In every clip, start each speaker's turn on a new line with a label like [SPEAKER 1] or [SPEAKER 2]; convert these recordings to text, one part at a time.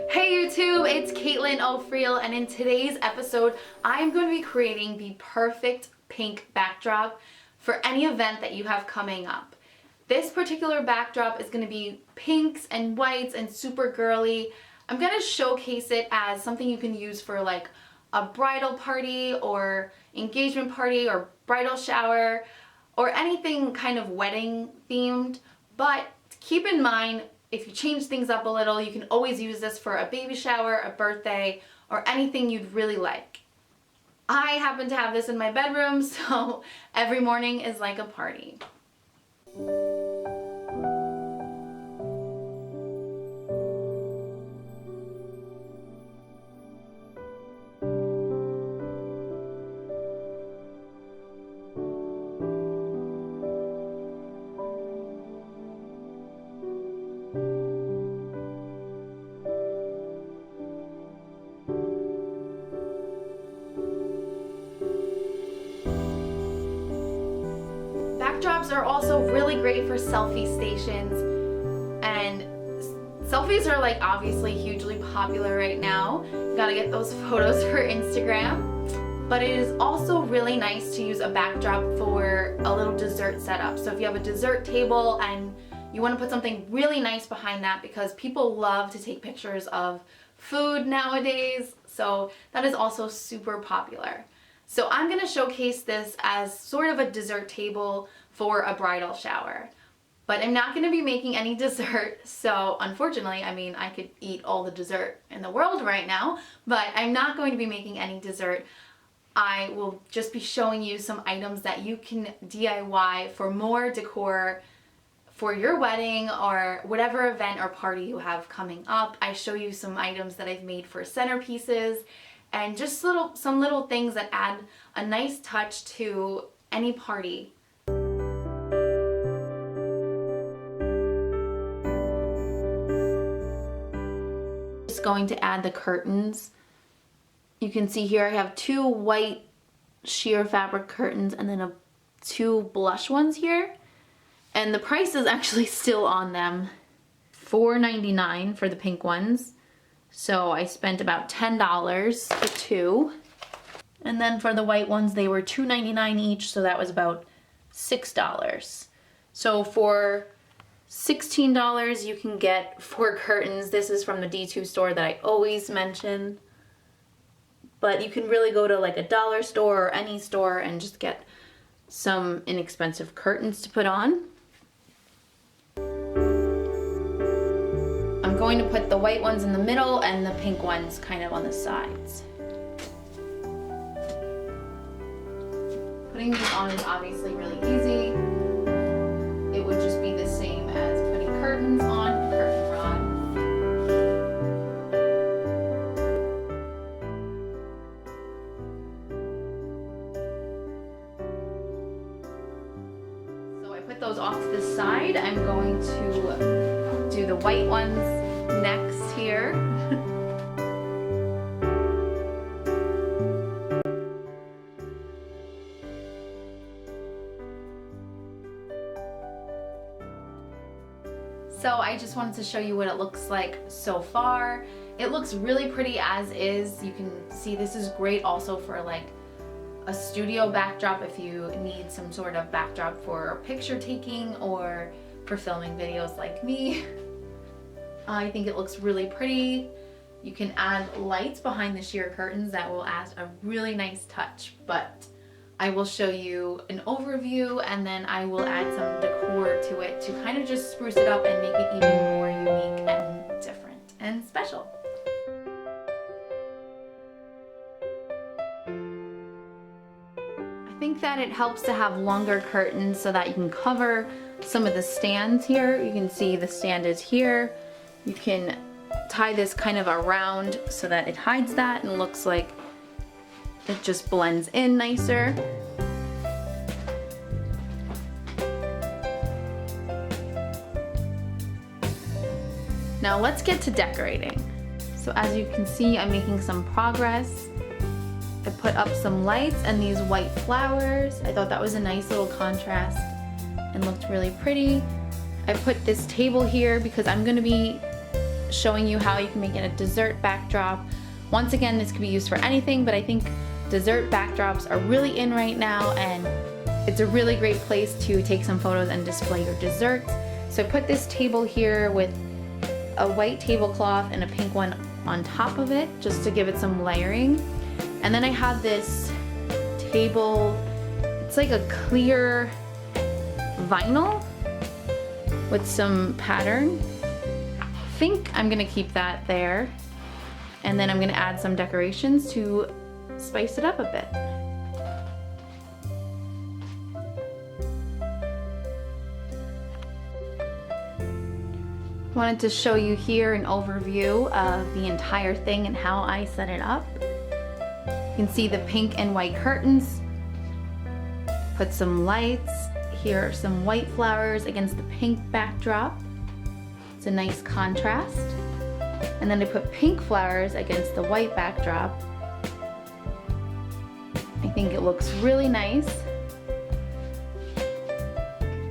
[SPEAKER 1] Hey YouTube, it's Caitlin O'Friel, and in today's episode, I'm going to be creating the perfect pink backdrop for any event that you have coming up. This particular backdrop is going to be pinks and whites and super girly. I'm going to showcase it as something you can use for like a bridal party or engagement party or bridal shower or anything kind of wedding themed. But keep in mind, if you change things up a little, you can always use this for a baby shower, a birthday, or anything you'd really like. I happen to have this in my bedroom, so every morning is like a party. Backdrops are also really great for selfie stations, and selfies are like obviously hugely popular right now. You gotta get those photos for Instagram, but it is also really nice to use a backdrop for a little dessert setup. So if you have a dessert table and you want to put something really nice behind that, because people love to take pictures of food nowadays, so that is also super popular. So I'm going to showcase this as sort of a dessert table for a bridal shower. But I'm not going to be making any dessert, so unfortunately, I mean, I could eat all the dessert in the world right now, but I'm not going to be making any dessert. I will just be showing you some items that you can DIY for more decor for your wedding or whatever event or party you have coming up. I show you some items that I've made for centerpieces, and just some little things that add a nice touch to any party. Just going to add the curtains. You can see here I have two white sheer fabric curtains and then two blush ones here. And the price is actually still on them. $4.99 for the pink ones. So I spent about $10 for two. And then for the white ones, they were $2.99 each, so that was about $6. So for $16, you can get 4 curtains. This is from the D2 store that I always mention. But you can really go to like a dollar store or any store and just get some inexpensive curtains to put on. I'm going to put the white ones in the middle and the pink ones kind of on the sides. Putting these on is obviously really easy. It would just be the same as putting curtains on a curtain rod. So I put those off to the side. I'm going to do the white ones next here. So I just wanted to show you what it looks like so far. It looks really pretty as is. You can see this is great also for like a studio backdrop if you need some sort of backdrop for picture taking or for filming videos like me. I think it looks really pretty. You can add lights behind the sheer curtains that will add a really nice touch, but I will show you an overview and then I will add some decor to it to kind of just spruce it up and make it even more unique and different and special. I think that it helps to have longer curtains so that you can cover some of the stands here. You can see the stand is here. You can tie this kind of around so that it hides that and looks like it just blends in nicer. Now let's get to decorating. So as you can see, I'm making some progress. I put up some lights and these white flowers. I thought that was a nice little contrast and looked really pretty. I put this table here because I'm going to be showing you how you can make it a dessert backdrop. Once again, this could be used for anything, but I think dessert backdrops are really in right now, and it's a really great place to take some photos and display your desserts. So I put this table here with a white tablecloth and a pink one on top of it, just to give it some layering. And then I have this table, it's like a clear vinyl with some pattern. I think I'm gonna keep that there. And then I'm gonna add some decorations to spice it up a bit. Wanted to show you here an overview of the entire thing and how I set it up. You can see the pink and white curtains. Put some lights. Here are some white flowers against the pink backdrop. It's a nice contrast. And then I put pink flowers against the white backdrop. I think it looks really nice.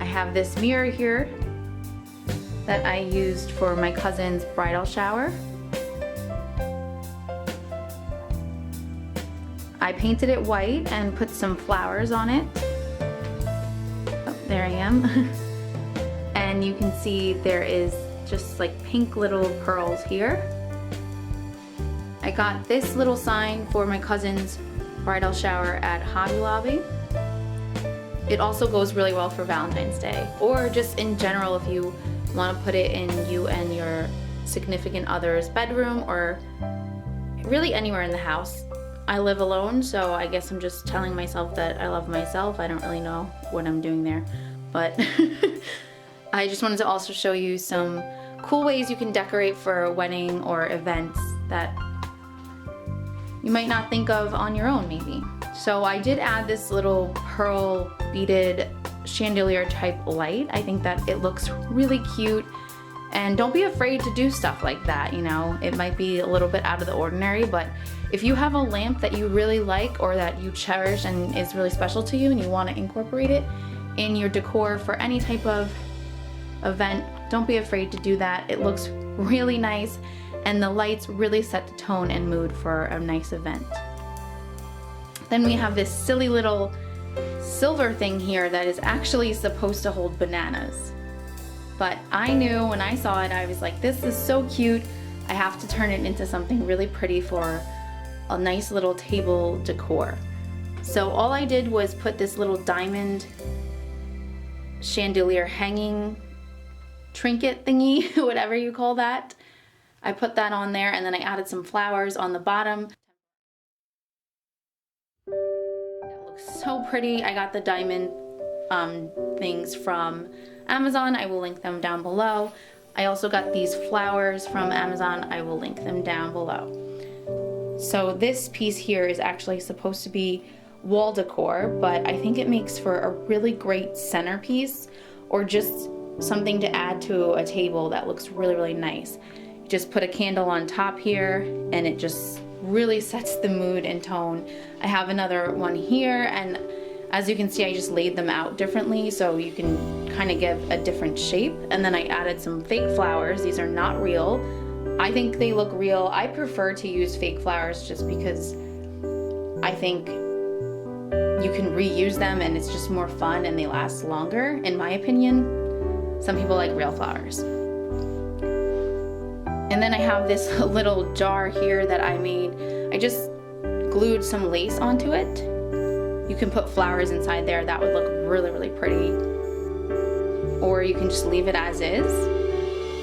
[SPEAKER 1] I have this mirror here that I used for my cousin's bridal shower. I painted it white and put some flowers on it. Oh, there I am. And you can see there is just like pink little pearls here. I got this little sign for my cousin's bridal shower at Hobby Lobby. It also goes really well for Valentine's Day, or just in general if you want to put it in you and your significant other's bedroom, or really anywhere in the house. I live alone, so I guess I'm just telling myself that I love myself. I don't really know what I'm doing there, but I just wanted to also show you some cool ways you can decorate for a wedding or events that you might not think of on your own maybe. So I did add this little pearl beaded chandelier type light. I think that it looks really cute, and don't be afraid to do stuff like that, you know. It might be a little bit out of the ordinary, but if you have a lamp that you really like or that you cherish and is really special to you and you want to incorporate it in your decor for any type of event, don't be afraid to do that. It looks really nice, and the lights really set the tone and mood for a nice event. Then we have this silly little silver thing here that is actually supposed to hold bananas. But I knew when I saw it, I was like, this is so cute. I have to turn it into something really pretty for a nice little table decor. So all I did was put this little diamond chandelier hanging trinket thingy, whatever you call that. I put that on there, and then I added some flowers on the bottom. That looks so pretty. I got the diamond things from Amazon. I will link them down below. I also got these flowers from Amazon. I will link them down below. So this piece here is actually supposed to be wall decor, but I think it makes for a really great centerpiece, or just something to add to a table that looks really, really nice. You just put a candle on top here, and it just really sets the mood and tone. I have another one here, and as you can see, I just laid them out differently so you can kind of give a different shape. And then I added some fake flowers. These are not real. I think they look real. I prefer to use fake flowers just because I think you can reuse them and it's just more fun and they last longer, in my opinion. Some people like real flowers. And then I have this little jar here that I made. I just glued some lace onto it. You can put flowers inside there. That would look really, really pretty. Or you can just leave it as is.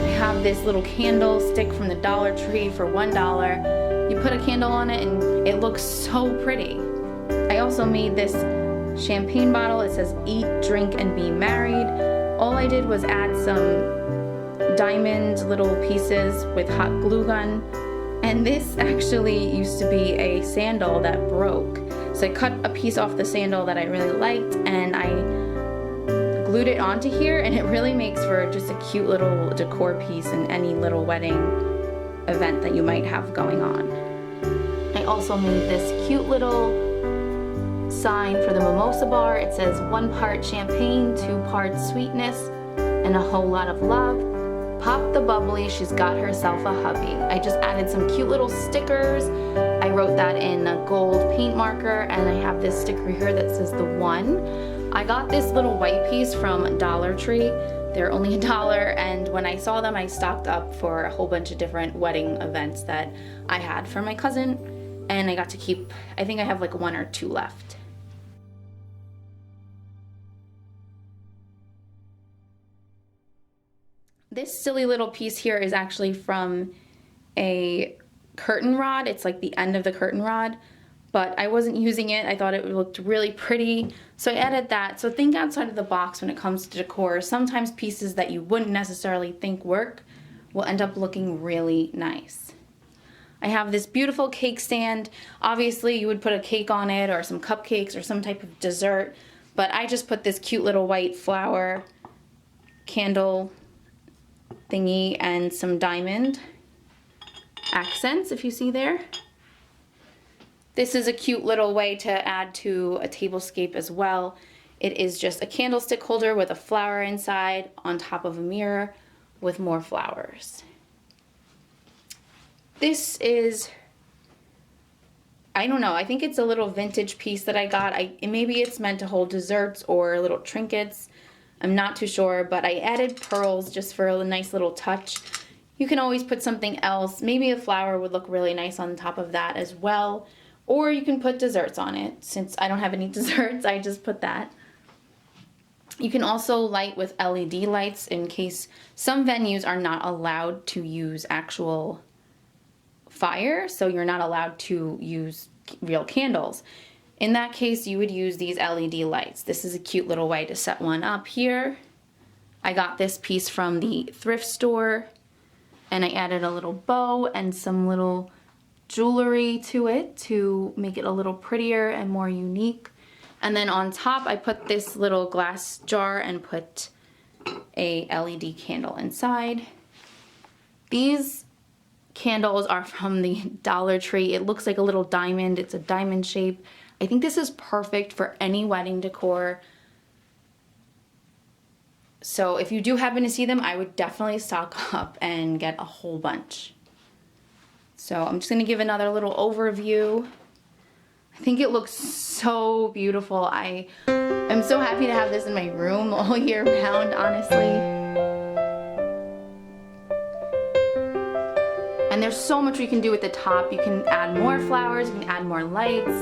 [SPEAKER 1] I have this little candle stick from the Dollar Tree for $1. You put a candle on it and it looks so pretty. I also made this champagne bottle. It says eat, drink, and be married. All I did was add some diamond little pieces with hot glue gun. And this actually used to be a sandal that broke. So I cut a piece off the sandal that I really liked, and I glued it onto here, and it really makes for just a cute little decor piece in any little wedding event that you might have going on. I also made this cute little sign for the mimosa bar. It says 1 part champagne, 2 parts sweetness, and a whole lot of love. Pop the bubbly, she's got herself a hubby. I just added some cute little stickers. I wrote that in a gold paint marker, and I have this sticker here that says the one. I got this little white piece from Dollar Tree. They're only $1, and when I saw them, I stocked up for a whole bunch of different wedding events that I had for my cousin, and I got to keep, I think I have like 1 or 2 left. This silly little piece here is actually from a curtain rod. It's like the end of the curtain rod, but I wasn't using it. I thought it looked really pretty, so I added that. So think outside of the box when it comes to decor. Sometimes pieces that you wouldn't necessarily think work will end up looking really nice. I have this beautiful cake stand. Obviously you would put a cake on it or some cupcakes or some type of dessert, but I just put this cute little white flower candle thingy and some diamond accents, if you see there. This is a cute little way to add to a tablescape as well. It is just a candlestick holder with a flower inside on top of a mirror with more flowers. This is, I don't know, I think it's a little vintage piece that I got. Maybe it's meant to hold desserts or little trinkets. I'm not too sure, but I added pearls just for a nice little touch. You can always put something else. Maybe a flower would look really nice on top of that as well. Or you can put desserts on it. Since I don't have any desserts, I just put that. You can also light with LED lights in case some venues are not allowed to use actual fire, so you're not allowed to use real candles. In that case, you would use these LED lights. This is a cute little way to set one up here. I got this piece from the thrift store, and I added a little bow and some little jewelry to it to make it a little prettier and more unique. And then on top, I put this little glass jar and put a LED candle inside. These candles are from the Dollar Tree. It looks like a little diamond. It's a diamond shape. I think this is perfect for any wedding decor. So if you do happen to see them, I would definitely stock up and get a whole bunch. So I'm just gonna give another little overview. I think it looks so beautiful. I am so happy to have this in my room all year round, honestly. And there's so much you can do at the top. You can add more flowers, you can add more lights.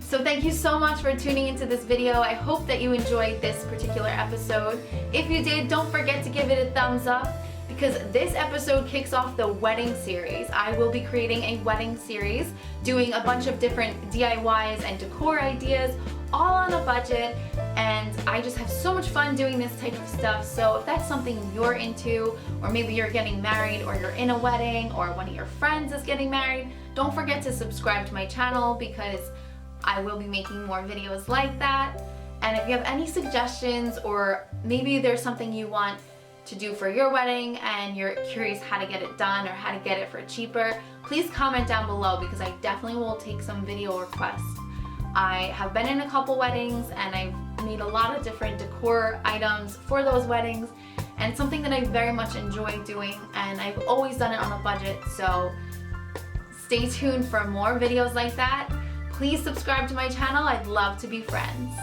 [SPEAKER 1] So thank you so much for tuning into this video. I hope that you enjoyed this particular episode. If you did, don't forget to give it a thumbs up, because this episode kicks off the wedding series. I will be creating a wedding series, doing a bunch of different DIYs and decor ideas, all on a budget, and I just have so much fun doing this type of stuff. So if that's something you're into, or maybe you're getting married, or you're in a wedding, or one of your friends is getting married, don't forget to subscribe to my channel because I will be making more videos like that. And if you have any suggestions, or maybe there's something you want to do for your wedding and you're curious how to get it done or how to get it for cheaper, please comment down below because I definitely will take some video requests. I have been in a couple weddings and I've made a lot of different decor items for those weddings, and it's something that I very much enjoy doing, and I've always done it on a budget, so stay tuned for more videos like that. Please subscribe to my channel. I'd love to be friends.